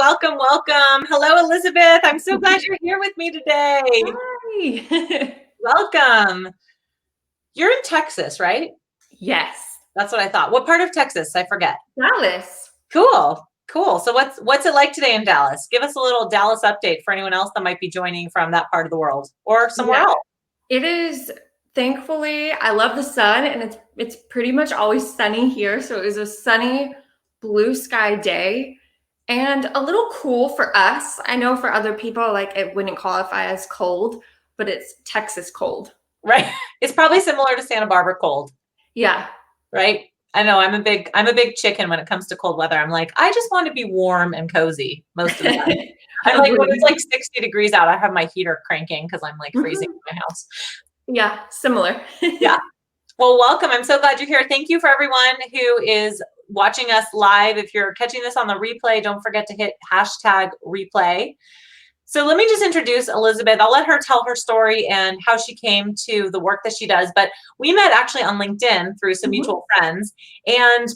Welcome, welcome. Hello, Elizabeth. I'm so glad you're here with me today. Hi. Welcome. You're in Texas, right? Yes. That's what I thought. What part of Texas? I forget. Dallas. Cool. Cool. So what's it like today in Dallas? Give us a little Dallas update for anyone else that might be joining from that part of the world or somewhere Yeah. else. It is, thankfully, I love the sun, and it's pretty much always sunny here. So it was a sunny blue sky day and a little cool for us. I know for other people, like, it wouldn't qualify as cold, but it's Texas cold. Right. It's probably similar to Santa Barbara cold, Yeah. right? I know I'm a big chicken when it comes to cold weather. I'm like, I just want to be warm and cozy most of the time. I'm like, when it's Agreed. like 60 degrees out, I have my heater cranking because I'm like freezing Mhm. in my house. Yeah, similar. Yeah. Well, welcome. I'm so glad you're here. Thank you for everyone who is watching us live. If you're catching this on the replay, don't forget to hit #replay. So let me just introduce Elizabeth. I'll let her tell her story and how she came to the work that she does. But we met actually on LinkedIn through some Mhm. mutual friends. And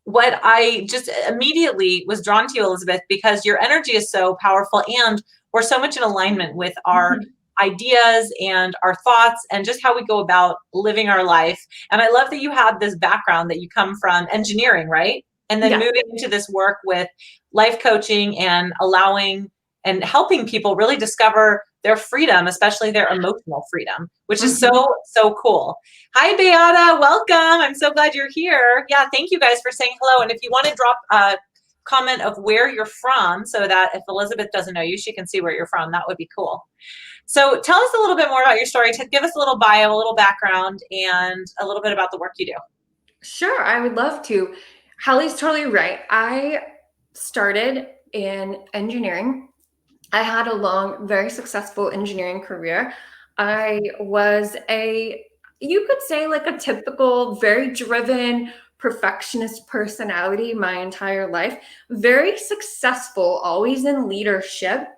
what I just immediately was drawn to you, Elizabeth, because your energy is so powerful and we're so much in alignment with our Mhm. ideas and our thoughts and just how we go about living our life. And I love that you had this background that you come from engineering, right? And then Yeah. moving into this work with life coaching and allowing and helping people really discover their freedom, especially their emotional freedom, which is Mhm. so cool. Hi, Beata. Welcome. I'm so glad you're here. Yeah, thank you guys for saying hello. And if you want to drop a comment of where you're from so that if Elizabeth doesn't know you, she can see where you're from, that would be cool. So tell us a little bit more about your story. Give us a little bio, a little background, and a little bit about the work you do. Sure, I would love to. Hallie's totally right. I started in engineering. I had a long, very successful engineering career. I was you could say, like, a typical, very driven, perfectionist personality my entire life. Very successful, always in leadership.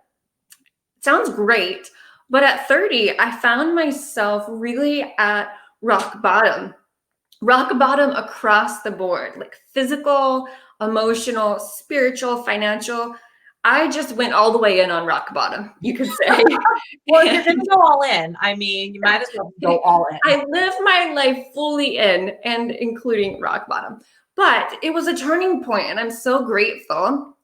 Sounds great. But at 30, I found myself really at rock bottom. Rock bottom across the board, like physical, emotional, spiritual, financial. I just went all the way in on rock bottom, you could say. Well, if you're going And to go all in, I mean, you might as well go all in. I lived my life fully in, and including rock bottom. But it was a turning point, and I'm so grateful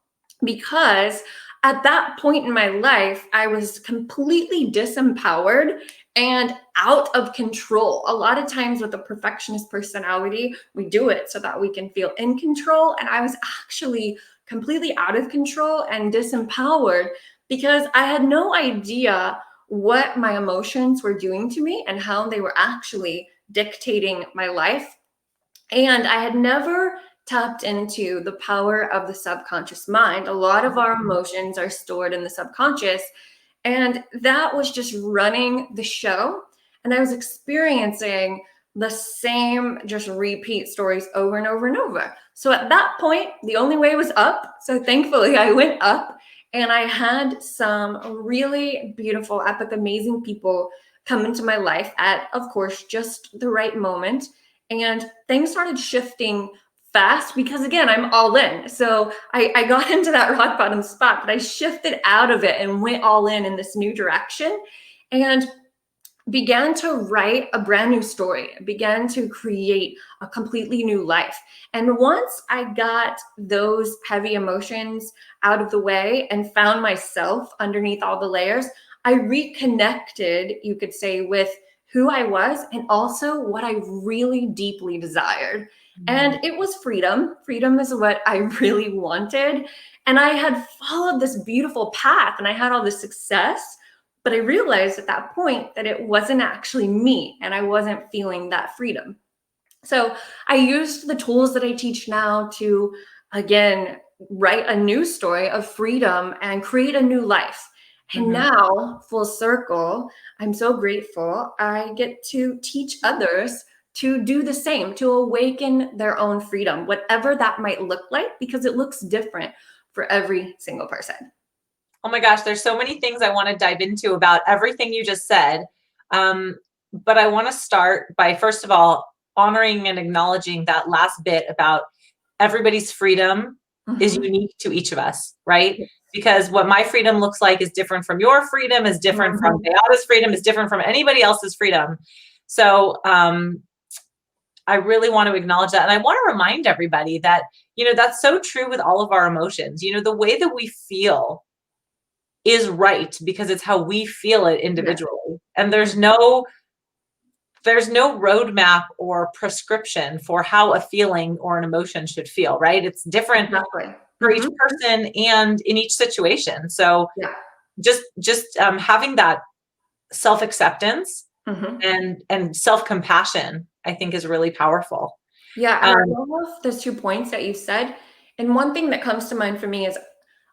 because at that point in my life, I was completely disempowered and out of control. A lot of times with a perfectionist personality, we do it so that we can feel in control. And I was actually completely out of control and disempowered because I had no idea what my emotions were doing to me and how they were actually dictating my life. And I had never tapped into the power of the subconscious mind. A lot of our emotions are stored in the subconscious. And that was just running the show. And I was experiencing the same, just repeat stories over and over and over. So at that point, the only way was up. So thankfully, I went up, and I had some really beautiful, epic, amazing people come into my life at, of course, just the right moment. And things started shifting fast because, again, I'm all in. So I got into that rock bottom spot, but I shifted out of it and went all in this new direction and began to write a brand new story, began to create a completely new life. And once I got those heavy emotions out of the way and found myself underneath all the layers, I reconnected, you could say, with who I was and also what I really deeply desired. And it was freedom. Freedom is what I really wanted. And I had followed this beautiful path and I had all this success, but I realized at that point that it wasn't actually me and I wasn't feeling that freedom. So I used the tools that I teach now to, again, write a new story of freedom and create a new life. And Mm-hmm. now, full circle, I'm so grateful I get to teach others to do the same, to awaken their own freedom, whatever that might look like, because it looks different for every single person. Oh my gosh, there's so many things I want to dive into about everything you just said. But I want to start by, first of all, honoring and acknowledging that last bit about everybody's freedom is Mhm. unique to each of us, right? Because what my freedom looks like is different from your freedom, is different from Mhm. Beata's freedom, is different from anybody else's freedom. So I really want to acknowledge that. And I want to remind everybody that, that's so true with all of our emotions. The way that we feel is right because it's how we feel it Yeah. individually. And there's no roadmap or prescription for how a feeling or an emotion should feel, right? It's different Exactly. for each Mhm. person and in each situation. So Yeah. just having that self-acceptance Mhm. and self-compassion, I think is really powerful. Yeah, and I Um, love those 2 points that you said, and one thing that comes to mind for me is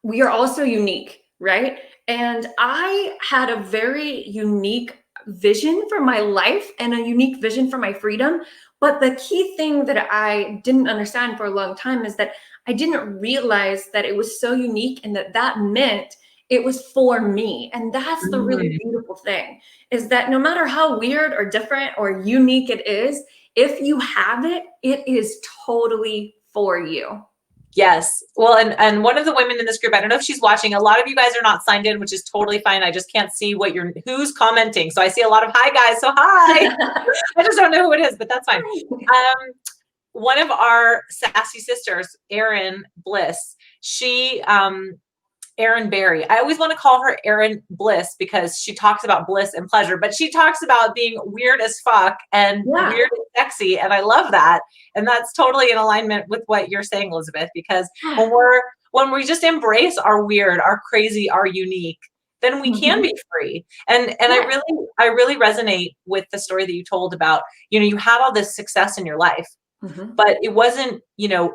we are also unique, right? And I had a very unique vision for my life and a unique vision for my freedom, but the key thing that I didn't understand for a long time is that I didn't realize that it was so unique and that that meant it was for me, and that's the really mm, beautiful thing, is that no matter how weird or different or unique it is, if you have it, it is totally for you. yes. Well, and one of the women in this group, I don't know if she's watching. A lot of you guys are not signed in, which is totally fine. I just can't see who's commenting. So I see a lot of hi guys. So hi. I just don't know who it is, but that's fine. One of our sassy sisters, Erin Bliss, Erin Berry. I always want to call her Erin Bliss because she talks about bliss and pleasure, but she talks about being weird as fuck and Yeah. weird and sexy. And I love that. And that's totally in alignment with what you're saying, Elizabeth, because when we just embrace our weird, our crazy, our unique, then we can Mhm. be free. And Yeah. I really resonate with the story that you told about, you had all this success in your life, Mhm. but it wasn't,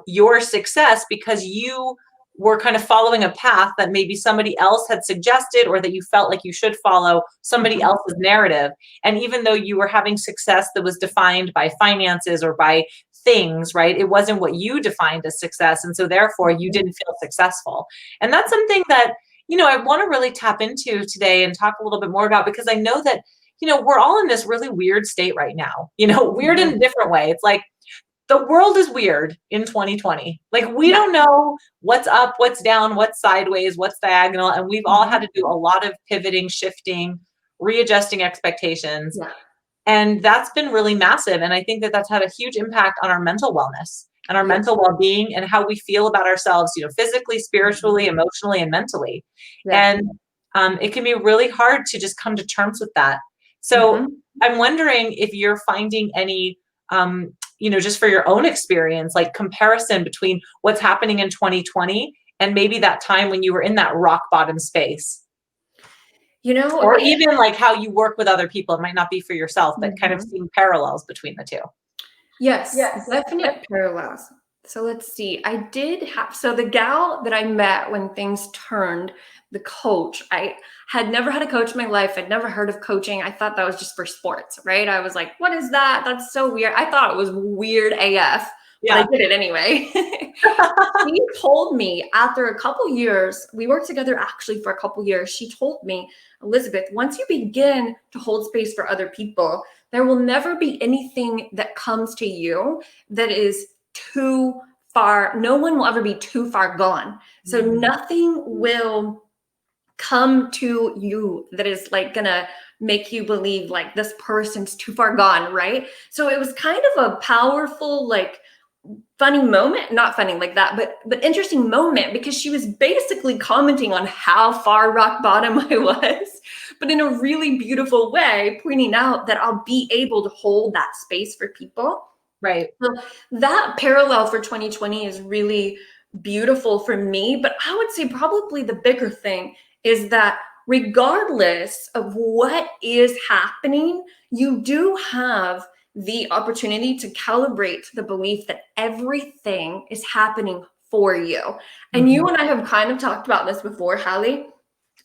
your success because you were kind of following a path that maybe somebody else had suggested or that you felt like you should follow somebody Mhm. else's narrative. And even though you were having success that was defined by finances or by things, right? It wasn't what you defined as success. And so therefore you Mhm. didn't feel successful. And that's something that, I want to really tap into today and talk a little bit more about, because I know that, we're all in this really weird state right now, weird in a Mhm. different way. It's like, the world is weird in 2020. Like, we Yeah. don't know what's up, what's down, what's sideways, what's diagonal. And we've all had Mhm. to do a lot of pivoting, shifting, readjusting expectations. Yeah. And that's been really massive. And I think that that's had a huge impact on our mental wellness and our Yes. mental well-being and how we feel about ourselves, physically, spiritually, Mhm. emotionally, and mentally. Yeah. And it can be really hard to just come to terms with that. So Mhm. I'm wondering if you're finding any, just for your own experience, like comparison between what's happening in 2020 and maybe that time when you were in that rock bottom space, You know, or even like how you work with other people. It might not be for yourself, but kind of mhm. seeing parallels between the two. Yes, Yes. definite parallels. So let's see. I did have, so the gal that I met when things turned, the coach, I had never had a coach in my life. I'd never heard of coaching. I thought that was just for sports, right? I was like, what is that? That's so weird. I thought it was weird AF, but I Yeah. did it anyway. She told me after a couple years, we worked together actually for a couple years. She told me, Elizabeth, once you begin to hold space for other people, there will never be anything that comes to you that is too far. No one will ever be too far gone. So Mm. nothing will come to you that is like gonna make you believe like this person's too far gone, right? So it was kind of a powerful, like, funny moment, not funny like that, but interesting moment, because she was basically commenting on how far rock bottom I was, but in a really beautiful way, pointing out that I'll be able to hold that space for people. Right. So that parallel for 2020 is really beautiful for me, but I would say probably the bigger thing is that regardless of what is happening, you do have the opportunity to calibrate the belief that everything is happening for you. And you Mhm. and I have kind of talked about this before, Hallie.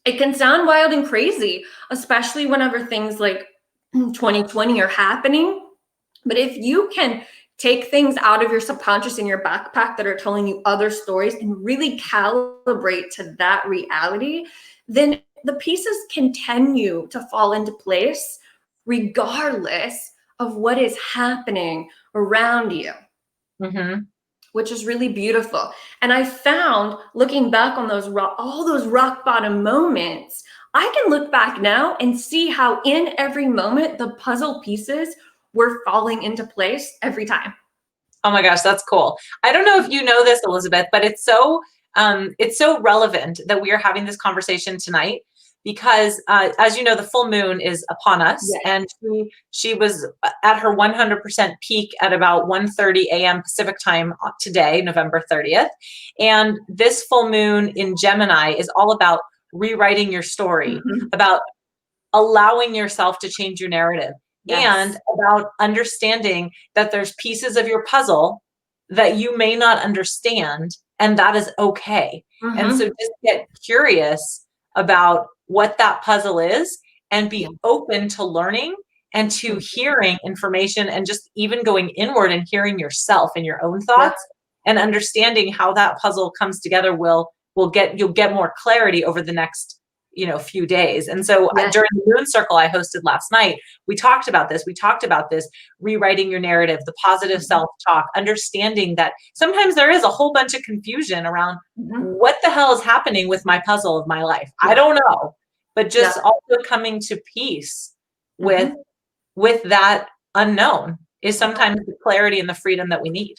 It can sound wild and crazy, especially whenever things like 2020 are happening. But if you can take things out of your subconscious in your backpack that are telling you other stories and really calibrate to that reality, then the pieces continue to fall into place regardless of what is happening around you. Mhm. which is really beautiful. And I found, looking back on all those rock bottom moments, I can look back now and see how in every moment the puzzle pieces were falling into place every time. Oh my gosh, that's cool. I don't know if you know this, Elizabeth, but it's so relevant that we are having this conversation tonight because, as you know, the full moon is upon us, Yes. and she was at her 100% peak at about 1:30 a.m. Pacific time today, November 30th. And this full moon in Gemini is all about rewriting your story, Mhm. about allowing yourself to change your narrative, and Yes. about understanding that there's pieces of your puzzle that you may not understand, and that is okay. And so Hmm. just get curious about what that puzzle is and be Yeah. open to learning and to Mhm. hearing information, and just even going inward and hearing yourself and your own Yeah. thoughts, and understanding how that puzzle comes together you'll get more clarity over the next few days. And so Yes. during the moon circle I hosted last night, we talked about this rewriting your narrative, the positive Mhm. self-talk, understanding that sometimes there is a whole bunch of confusion around Mhm. what the hell is happening with my puzzle of my life. I Yeah. don't know. But Yeah. just also coming to peace with Mhm. that unknown is sometimes the clarity and the freedom that we need.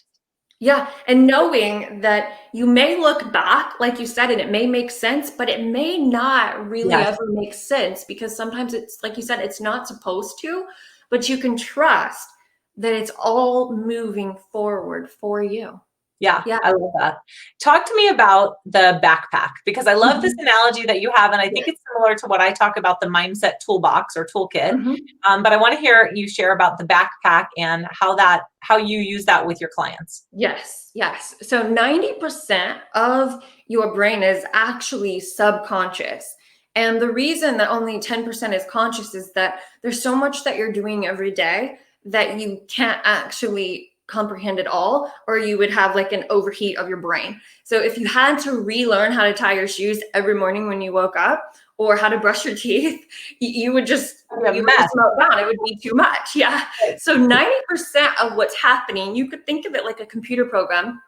Yeah, and knowing that you may look back, like you said, and it may make sense, but it may not really Yes. ever make sense because sometimes it's, like you said, it's not supposed to, but you can trust that it's all moving forward for you. Yeah, Yeah. I love that. Talk to me about the backpack, because I love this Mhm. analogy that you have, and I Yeah. think it's similar to what I talk about, the mindset toolbox or toolkit. Mhm. But I want to hear you share about the backpack and how you use that with your clients. Yes, yes. So 90% of your brain is actually subconscious. And the reason that only 10% is conscious is that there's so much that you're doing every day that you can't actually comprehend it all, or you would have like an overheat of your brain. So if you had to relearn how to tie your shoes every morning when you woke up, or how to brush your teeth, you would just It'd be a you would mess. just melt down. It would be too much. Yeah. So 90% of what's happening, you could think of it like a computer program,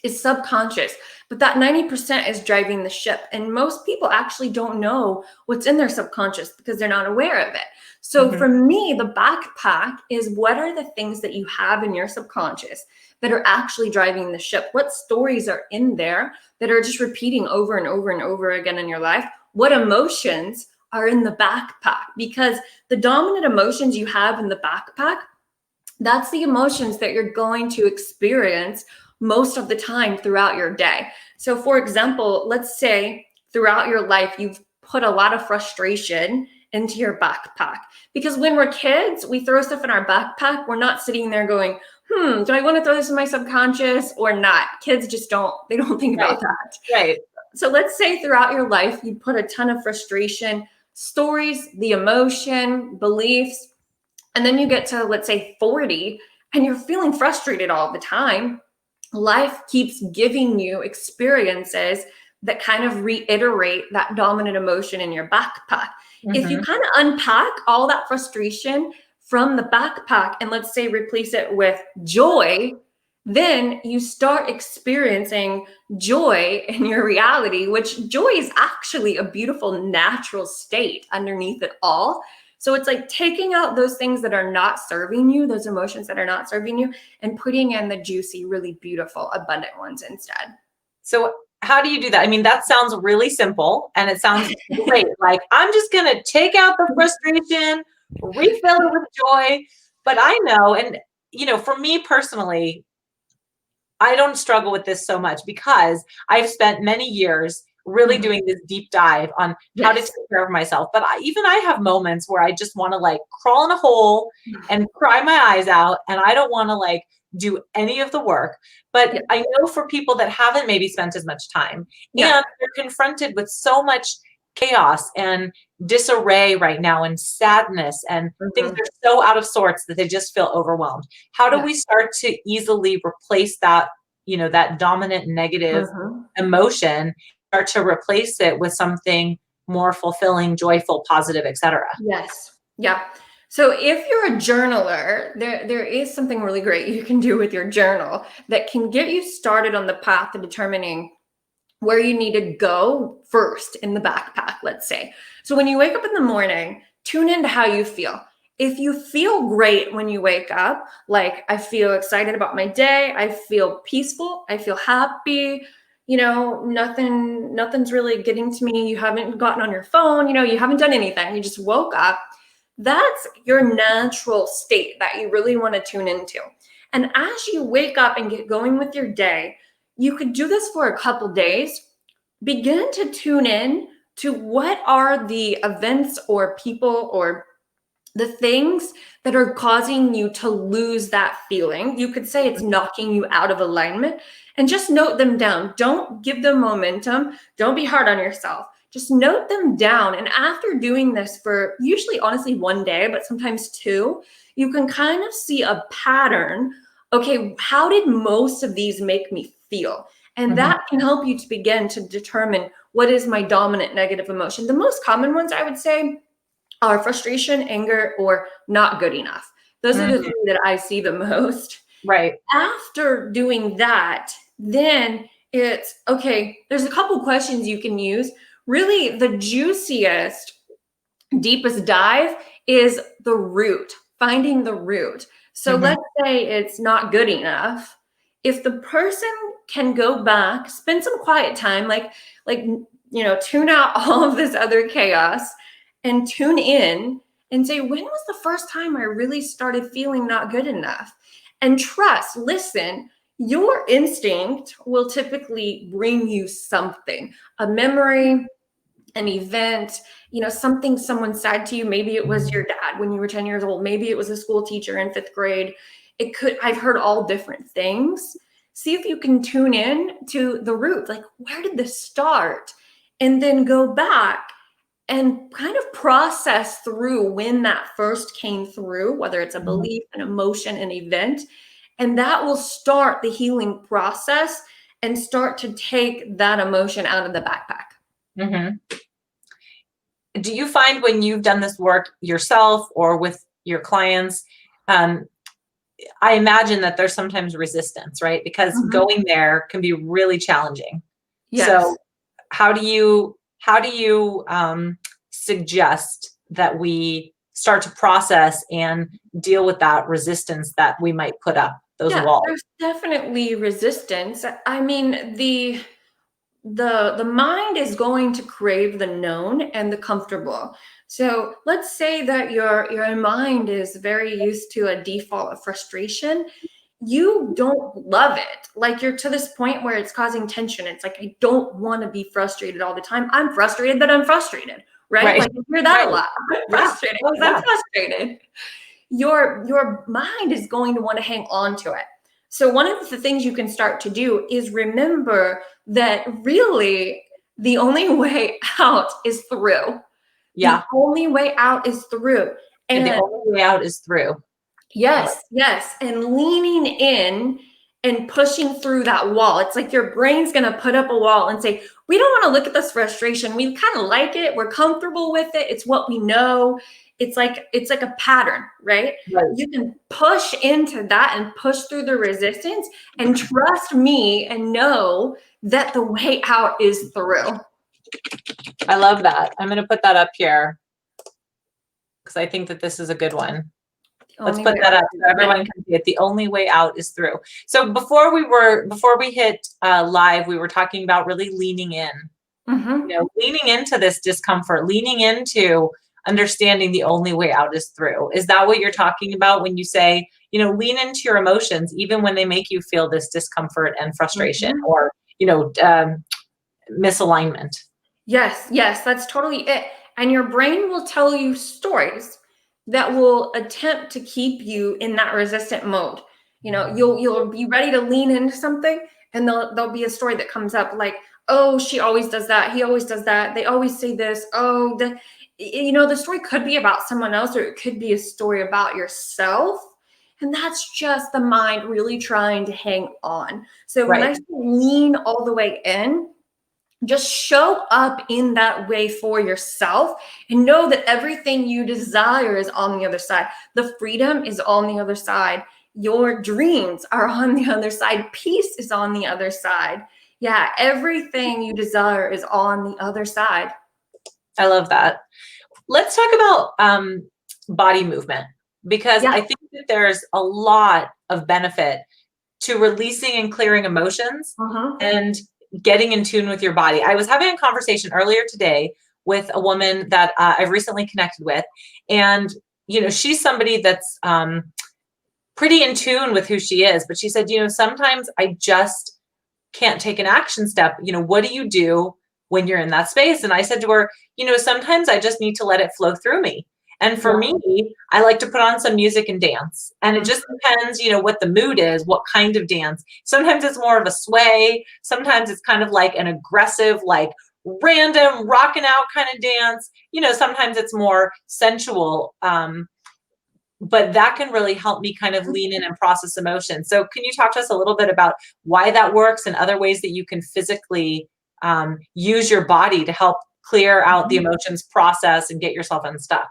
is subconscious, but that 90% is driving the ship. And most people actually don't know what's in their subconscious because they're not aware of it. So Mhm. for me, the backpack is, what are the things that you have in your subconscious that are actually driving the ship? What stories are in there that are just repeating over and over and over again in your life? What emotions are in the backpack? Because the dominant emotions you have in the backpack, that's the emotions that you're going to experience most of the time throughout your day. So, for example, let's say throughout your life, you've put a lot of frustration into your backpack. Because when we're kids, we throw stuff in our backpack. We're not sitting there going, do I want to throw this in my subconscious or not? Kids just they don't think Right. about that. Right. So let's say throughout your life, you put a ton of frustration, stories, the emotion, beliefs, and then you get to, let's say, 40, and you're feeling frustrated all the time. Life keeps giving you experiences that kind of reiterate that dominant emotion in your backpack. If you Mhm. kind of unpack all that frustration from the backpack and, let's say, replace it with joy, then you start experiencing joy in your reality, which joy is actually a beautiful natural state underneath it all. So it's like taking out those things that are not serving you, those emotions that are not serving you, and putting in the juicy, really beautiful, abundant ones instead. So how do you do that? I mean, that sounds really simple and it sounds great. Like, I'm just going to take out the frustration, refill it with joy. But I know, and for me personally, I don't struggle with this so much because I've spent many years really Mhm. doing this deep dive on how to take Yes. care of myself. But I have moments where I just want to like crawl in a hole and cry my eyes out, and I don't want to like do any of the work. But Yeah. I know for people that haven't maybe spent as much time, Yeah. and they're confronted with so much chaos and disarray right now, and sadness, and things Mhm. are so out of sorts that they just feel overwhelmed. How do Yeah. we start to easily replace that, that dominant negative Mhm. emotion, start to replace it with something more fulfilling, joyful, positive, etc.? Yes. Yeah. So if you're a journaler, there is something really great you can do with your journal that can get you started on the path to determining where you need to go first in the backpack, let's say. So when you wake up in the morning, tune into how you feel. If you feel great when you wake up, like I feel excited about my day, I feel peaceful, I feel happy, nothing's really getting to me, you haven't gotten on your phone, you haven't done anything, you just woke up, that's your natural state that you really want to tune into. And as you wake up and get going with your day, you could do this for a couple days. Begin to tune in to what are the events or people or the things that are causing you to lose that feeling. You could say it's knocking you out of alignment, and just note them down. Don't give them momentum. Don't be hard on yourself. Just note them down. And after doing this for usually, honestly, one day, but sometimes two, you can kind of see a pattern. Okay, how did most of these make me feel? And that can help you to begin to determine what is my dominant negative emotion. The most common ones, I would say, are frustration, anger, or not good enough. Those are the three that I see the most. Right. After doing that, then it's okay, there's a couple questions you can use. Really, the juiciest, deepest dive is the root, finding the root. So let's say it's not good enough. If the person can go back, spend some quiet time, like tune out all of this other chaos and tune in and say, when was the first time I really started feeling not good enough? And trust, listen, your instinct will typically bring you something, a memory, an event, something someone said to you. Maybe it was your dad when you were 10 years old. Maybe it was a school teacher in 5th grade. I've heard all different things. See if you can tune in to the root, like where did this start? And then go back and kind of process through when that first came through, whether it's a belief, an emotion, an event, and that will start the healing process and start to take that emotion out of the backpack. Do you find when you've done this work yourself or with your clients, I imagine that there's sometimes resistance, right? Because going there can be really challenging. Yes. So how do you suggest that we start to process and deal with that resistance that we might put up, those walls? There's definitely resistance. I mean, the mind is going to crave the known and the comfortable. So let's say that your mind is very used to a default of frustration. You don't love it. Like you're to this point where it's causing tension. It's like, I don't want to be frustrated all the time. I'm frustrated that I'm frustrated, right? Like you hear that a lot. I'm frustrated because I'm frustrated. Your mind is going to want to hang on to it. So one of the things you can start to do is remember that really the only way out is through. The only way out is through. And the only way out is through. Yes. And leaning in and pushing through that wall. It's like your brain's going to put up a wall and say, we don't want to look at this frustration. We kind of like it. We're comfortable with it. It's what we know. It's like a pattern, right? You can push into that and push through the resistance and trust me and know that the way out is through. I love that. I'm going to put that up here because I think that this is a good one. Let's put that up so everyone can see it. The only way out is through. So before we hit live, we were talking about really leaning in, leaning into this discomfort, leaning into understanding the only way out is through. Is that what you're talking about when you say, lean into your emotions, even when they make you feel this discomfort and frustration or, misalignment? Yes, that's totally it. And your brain will tell you stories that will attempt to keep you in that resistant mode. You'll be ready to lean into something and there'll be a story that comes up like, oh, she always does that. He always does that. They always say this. Oh, the story could be about someone else or it could be a story about yourself. And that's just the mind really trying to hang on. So when I lean all the way in, just show up in that way for yourself and know that everything you desire is on the other side. The freedom is on the other side. Your dreams are on the other side. Peace is on the other side. Yeah, everything you desire is on the other side. I love that. Let's talk about body movement, because Yeah. I think that there's a lot of benefit to releasing and clearing emotions Uh-huh. and getting in tune with your body. I was having a conversation earlier today with a woman that I've recently connected with, and she's somebody that's pretty in tune with who she is, but she said, sometimes I just can't take an action step. What do you do when you're in that space? And I said to her, sometimes I just need to let it flow through me. And for Yeah. me, I like to put on some music and dance. And it just depends, what the mood is, what kind of dance. Sometimes it's more of a sway. Sometimes it's kind of like an aggressive, like random rocking out kind of dance. Sometimes it's more sensual. But that can really help me kind of lean in and process emotion. So can you talk to us a little bit about why that works and other ways that you can physically use your body to help clear out the emotions, process, and get yourself unstuck?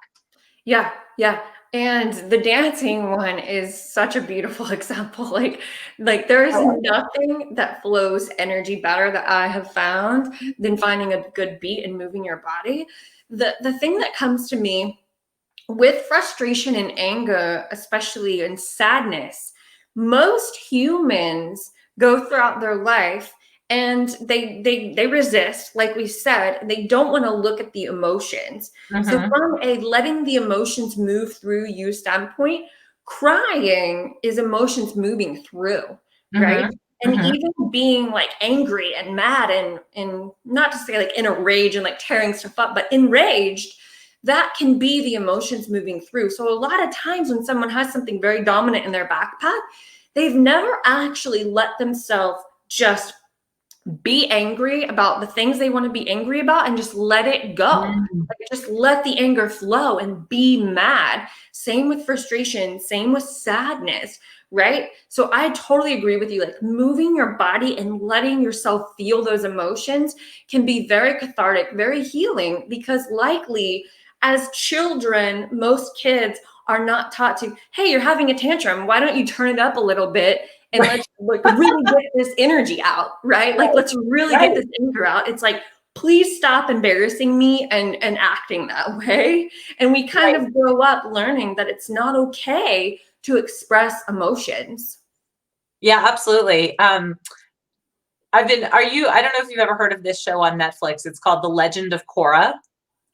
Yeah, yeah. And the dancing one is such a beautiful example. Like there is nothing that flows energy better that I have found than finding a good beat and moving your body. The thing that comes to me with frustration and anger, especially in sadness, most humans go throughout their life and they resist, like we said. They don't want to look at the emotions. So Mm-hmm. from a letting the emotions move through you standpoint, crying is emotions moving through, right? Mm-hmm. And Mm-hmm. even being like angry and mad and not to say like in a rage and like tearing stuff up, but enraged, that can be the emotions moving through. So a lot of times when someone has something very dominant in their backpack, they've never actually let themselves just be angry about the things they want to be angry about and just let it go. Like just let the anger flow and be mad. Same with frustration, same with sadness, right? So I totally agree with you. Like moving your body and letting yourself feel those emotions can be very cathartic, very healing, because likely as children, most kids are not taught to, hey, you're having a tantrum. Why don't you turn it up a little bit and Right. let's like really get this energy out, right? Like let's really get Right. this anger out. It's like, please stop embarrassing me and acting that way. And we kind Right. of grow up learning that it's not okay to express emotions. Yeah, absolutely. I don't know if you've ever heard of this show on Netflix. It's called The Legend of Korra.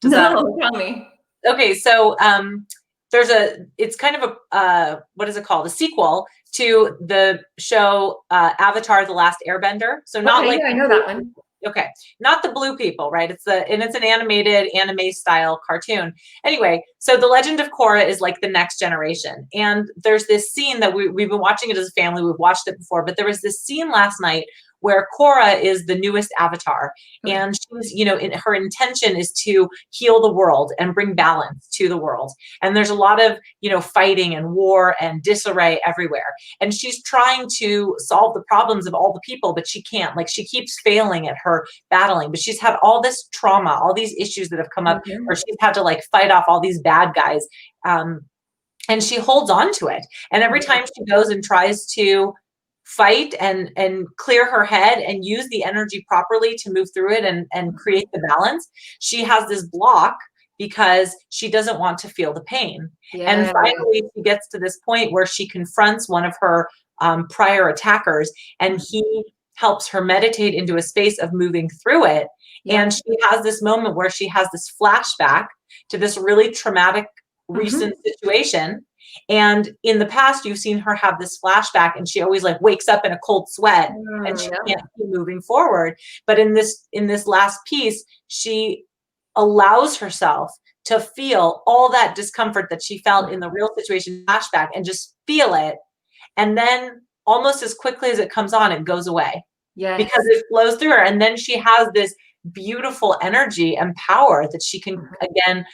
Does that No, tell me. Okay, so it's kind of a what is it called? A sequel to the show Avatar: The Last Airbender. So not Okay, like yeah, I the know blue, that one. okay, not the blue people, right? It's an animated anime style cartoon. Anyway, so The Legend of Korra is like the next generation, and there's this scene that we've been watching it as a family. We've watched it before, but there was this scene last night where Korra is the newest avatar, Okay. and she's, her intention is to heal the world and bring balance to the world. And there's a lot of, fighting and war and disarray everywhere. And she's trying to solve the problems of all the people, but she can't. Like she keeps failing at her battling, but she's had all this trauma, all these issues that have come up Mhm. where she's had to like fight off all these bad guys. And she holds on to it. And every time she goes and tries to fight and clear her head and use the energy properly to move through it and create the balance, she has this block because she doesn't want to feel the pain. And Yeah. finally, she gets to this point where she confronts one of her prior attackers, and he helps her meditate into a space of moving through it. Yeah. And she has this moment where she has this flashback to this really traumatic recent Mhm. situation. And in the past, you've seen her have this flashback and she always like wakes up in a cold sweat and she Yeah. can't keep moving forward. But in this last piece, she allows herself to feel all that discomfort that she felt in the real situation flashback and just feel it. And then almost as quickly as it comes on, it goes away because Yes. it flows through her. And then she has this beautiful energy and power that she can again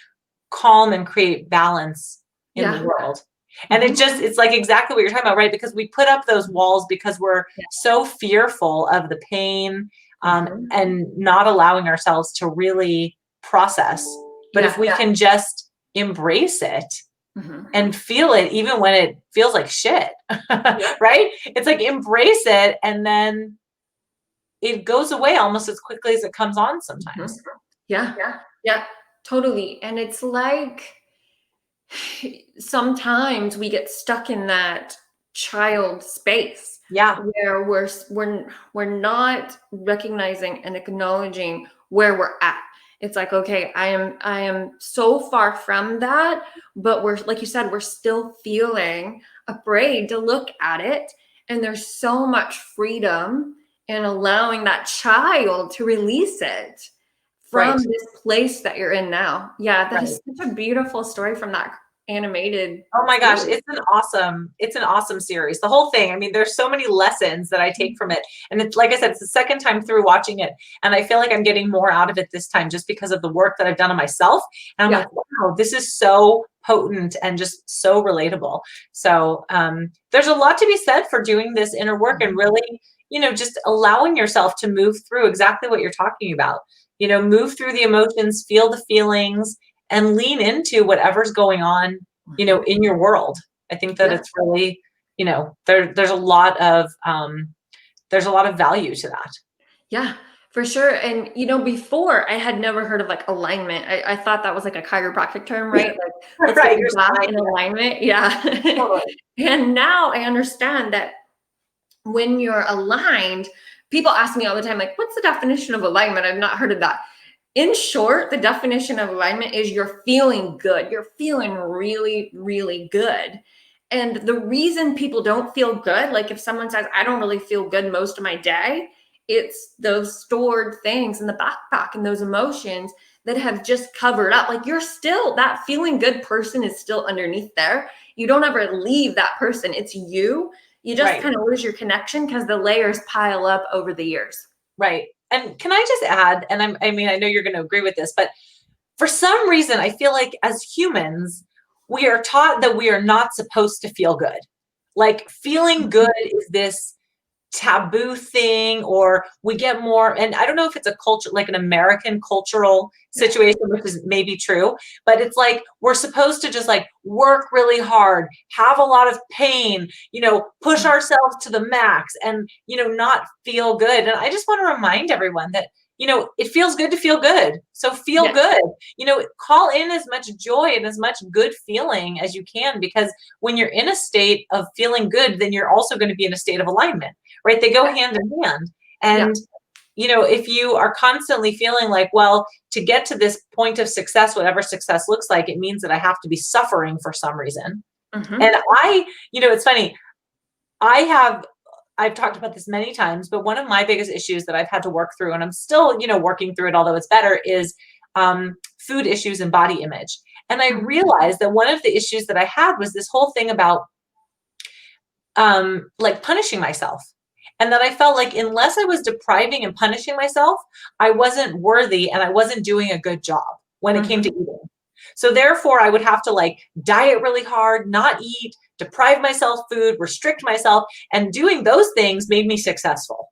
calm and create balance in the Yeah. world. And Mhm. it's like exactly what you're talking about, right? Because we put up those walls because we're Yeah. so fearful of the pain, and not allowing ourselves to really process. But if we can just embrace it and feel it, even when it feels like shit, right? It's like embrace it, and then it goes away almost as quickly as it comes on sometimes. Yeah, totally. And it's like sometimes we get stuck in that child space where we're not recognizing and acknowledging where we're at. It's like, okay, I am so far from that, but we're, like you said, we're still feeling afraid to look at it. And there's so much freedom in allowing that child to release it from this place that you're in now. Yeah, that is such a beautiful story from that animated. Oh my gosh, it's an awesome series. The whole thing. I mean, there's so many lessons that I take from it. And it's, like I said, it's the second time through watching it. And I feel like I'm getting more out of it this time just because of the work that I've done on myself. And I'm like, wow, this is so potent and just so relatable. So there's a lot to be said for doing this inner work and really, just allowing yourself to move through exactly what you're talking about. Move through the emotions, feel the feelings, and lean into whatever's going on, in your world. I think that it's really, there's a lot of value to that. Yeah, for sure. And, before I had never heard of like alignment. I thought that was like a chiropractic term, right? Like, let's get your back in alignment. Yeah. Totally. And now I understand that when you're aligned, people ask me all the time, like, what's the definition of alignment? I've not heard of that. In short, the definition of alignment is you're feeling good. You're feeling really, really good. And the reason people don't feel good, like if someone says, I don't really feel good most of my day, it's those stored things in the backpack and those emotions that have just covered up. Like you're still, that feeling good person is still underneath there. You don't ever leave that person. It's you. You just kind of lose your connection because the layers pile up over the years. Right. And can I just add, and I know you're going to agree with this, but for some reason, I feel like as humans, we are taught that we are not supposed to feel good. Like feeling good is this taboo thing, or we get more, and I don't know if it's a culture, like an American cultural situation, which is maybe true, but it's like we're supposed to just like work really hard, have a lot of pain, push ourselves to the max, and not feel good. And I just want to remind everyone that it feels good to feel good. So feel good. Call in as much joy and as much good feeling as you can, because when you're in a state of feeling good, then you're also going to be in a state of alignment, right? They go hand in hand. And, if you are constantly feeling like, well, to get to this point of success, whatever success looks like, it means that I have to be suffering for some reason. And it's funny. I've talked about this many times, but one of my biggest issues that I've had to work through, and I'm still, working through it, although it's better, is food issues and body image. And I realized that one of the issues that I had was this whole thing about like punishing myself. And that I felt like unless I was depriving and punishing myself, I wasn't worthy and I wasn't doing a good job when it came to eating. So therefore, I would have to like diet really hard, not eat, deprive myself food, restrict myself, and doing those things made me successful.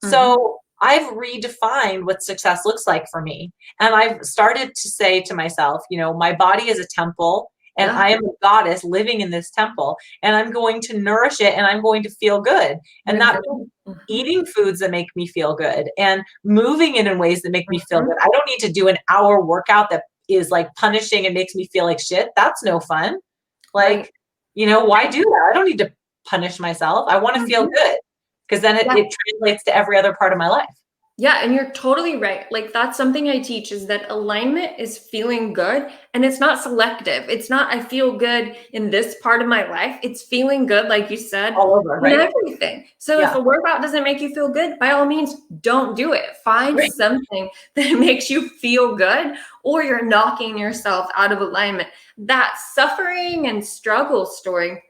So I've redefined what success looks like for me. And I've started to say to myself, my body is a temple and I am a goddess living in this temple, and I'm going to nourish it and I'm going to feel good. And that means eating foods that make me feel good and moving in ways that make me feel good. I don't need to do an hour workout that is like punishing and makes me feel like shit. That's no fun. Like, why do that? I don't need to punish myself. I want to feel good, because then it translates to every other part of my life. Yeah, and you're totally right. Like that's something I teach, is that alignment is feeling good, and it's not selective. It's not I feel good in this part of my life. It's feeling good, like you said, all over, in everything. So if a workout doesn't make you feel good, by all means, don't do it. Find something that makes you feel good, or you're knocking yourself out of alignment. That suffering and struggle story,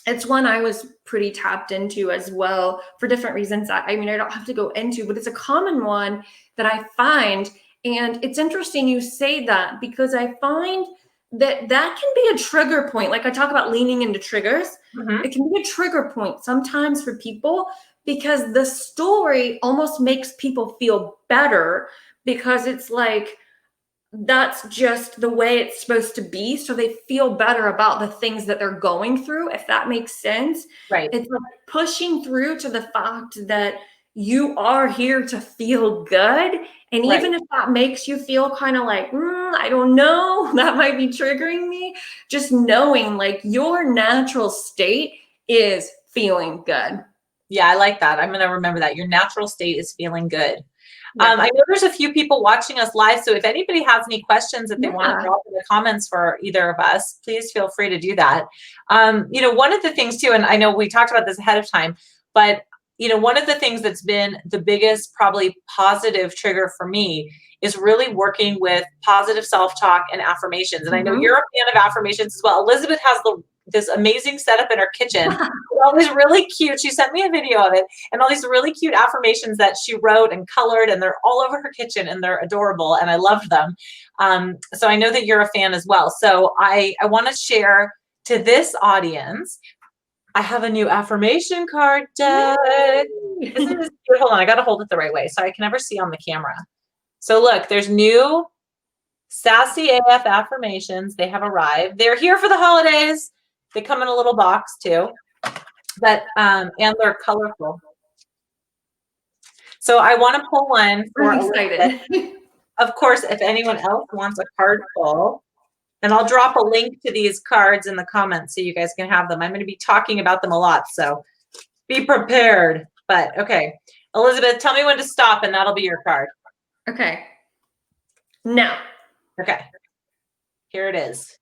it's one I was pretty tapped into as well for different reasons. I don't have to go into, but it's a common one that I find. And it's interesting you say that, because I find that can be a trigger point. Like I talk about leaning into triggers. It can be a trigger point sometimes for people, because the story almost makes people feel better, because it's like, that's just the way it's supposed to be. So they feel better about the things that they're going through, if that makes sense. Right. It's like pushing through to the fact that you are here to feel good. And Right. even if that makes you feel kind of like, I don't know, that might be triggering me, just knowing like your natural state is feeling good. Yeah, I like that. I'm going to remember that. Your natural state is feeling good. Yeah. I know there's a few people watching us live, so if anybody has any questions that they want to drop in the comments for either of us, please feel free to do that. One of the things too, and I know we talked about this ahead of time, but one of the things that's been the biggest probably positive trigger for me is really working with positive self-talk and affirmations. And I know you're a fan of affirmations as well. Elizabeth has this amazing setup in her kitchen. All these really cute, she sent me a video of it, and all these really cute affirmations that she wrote and colored, and they're all over her kitchen, and they're adorable, and I loved them. So I know that you're a fan as well. So I want to share to this audience, I have a new affirmation card deck. Isn't this cute? Hold on, I got to hold it the right way so I can never see on the camera. So look, there's new Sassy AF affirmations. They have arrived. They're here for the holidays. They come in a little box too, but and they're colorful. So I want to pull one for I'm excited. Of course, if anyone else wants a card pull, and I'll drop a link to these cards in the comments so you guys can have them. I'm going to be talking about them a lot, so be prepared. But okay, Elizabeth, tell me when to stop, and that'll be your card. Okay. Now. Okay. Here it is.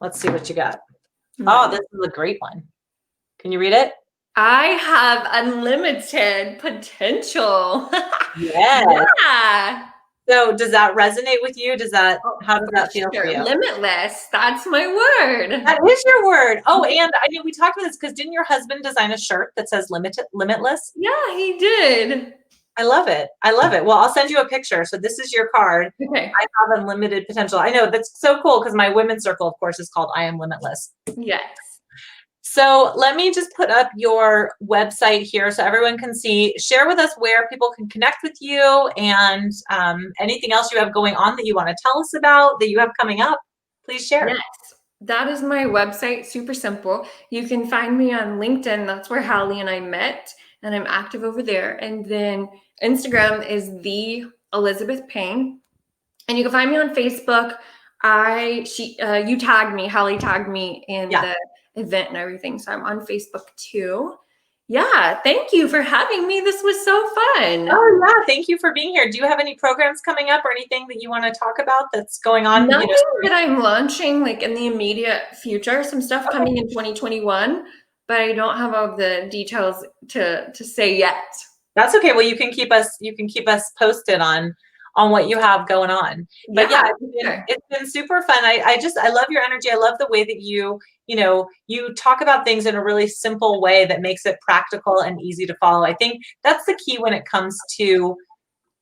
Let's see what you got. Oh, this is a great one. Can you read it? I have unlimited potential. Yes. Yeah. So does that resonate with you? How does that feel for you? Limitless. That's my word. That is your word. Oh, and I know we talked about this because didn't your husband design a shirt that says limitless? Yeah, he did. I love it. I love it. Well, I'll send you a picture. So this is your card. Okay. I have unlimited potential. I know that's so cool because my women's circle, of course, is called I Am Limitless. Yes. So let me just put up your website here so everyone can see. Share with us where people can connect with you and anything else you have going on that you want to tell us about, that you have coming up. Please share. Yes. That is my website. Super simple. You can find me on LinkedIn. That's where Hallie and I met, and I'm active over there. And then Instagram is the Elizabeth Payne. And you can find me on Facebook. You tagged me, Hallie tagged me in the event and everything. So I'm on Facebook too. Yeah. Thank you for having me. This was so fun. Oh yeah. Thank you for being here. Do you have any programs coming up or anything that you want to talk about that's going on? Nothing that I'm launching like in the immediate future. Some stuff coming in 2021, but I don't have all the details to say yet. That's okay. Well, you can keep us posted on what you have going on. But yeah, it's been super fun. I love your energy. I love the way that you talk about things in a really simple way that makes it practical and easy to follow. I think that's the key when it comes to,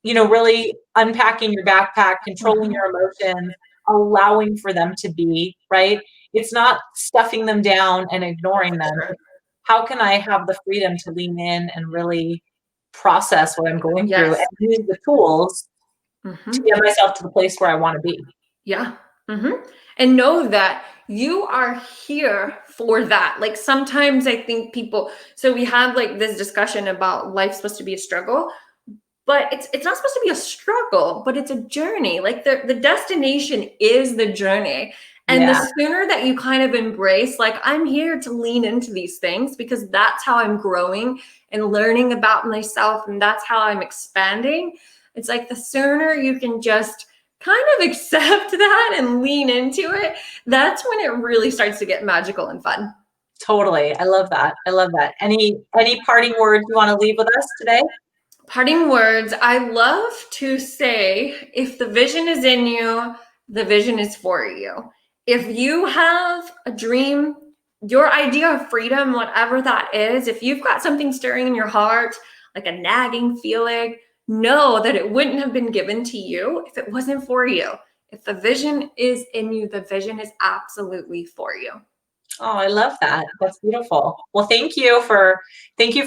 really unpacking your backpack, controlling your emotions, allowing for them to be, right? It's not stuffing them down and ignoring them. How can I have the freedom to lean in and really process what I'm going through and use the tools to get myself to the place where I want to be? Yeah. And know that you are here for that. Like sometimes I think so we have like this discussion about life's supposed to be a struggle, but it's not supposed to be a struggle, but it's a journey. Like the destination is the journey. And the sooner that you kind of embrace, like, I'm here to lean into these things because that's how I'm growing and learning about myself. And that's how I'm expanding. It's like the sooner you can just kind of accept that and lean into it, that's when it really starts to get magical and fun. Totally. I love that. I love that. Any parting words you want to leave with us today? Parting words. I love to say, if the vision is in you, the vision is for you. If you have a dream, your idea of freedom, whatever that is, if you've got something stirring in your heart, like a nagging feeling, know that it wouldn't have been given to you if it wasn't for you. If the vision is in you, the vision is absolutely for you. Oh, I love that. That's beautiful. Well, thank you for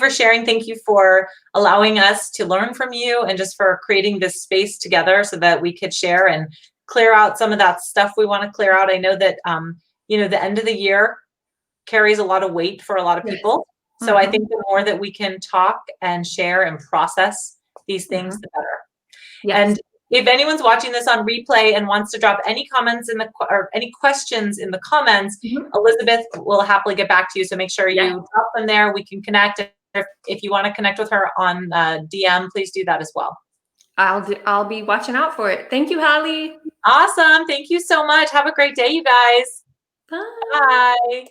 sharing. Thank you for allowing us to learn from you and just for creating this space together so that we could share and clear out some of that stuff we want to clear out. I know that the end of the year carries a lot of weight for a lot of Yes. people. So I think the more that we can talk and share and process these things, the better. Yes. And if anyone's watching this on replay and wants to drop any comments or any questions in the comments, Mhm. Elizabeth will happily get back to you. So make sure you Yes. drop them there. We can connect. If you want to connect with her on DM, please do that as well. I'll be watching out for it. Thank you, Hallie. Awesome. Thank you so much. Have a great day, you guys. Bye. Bye.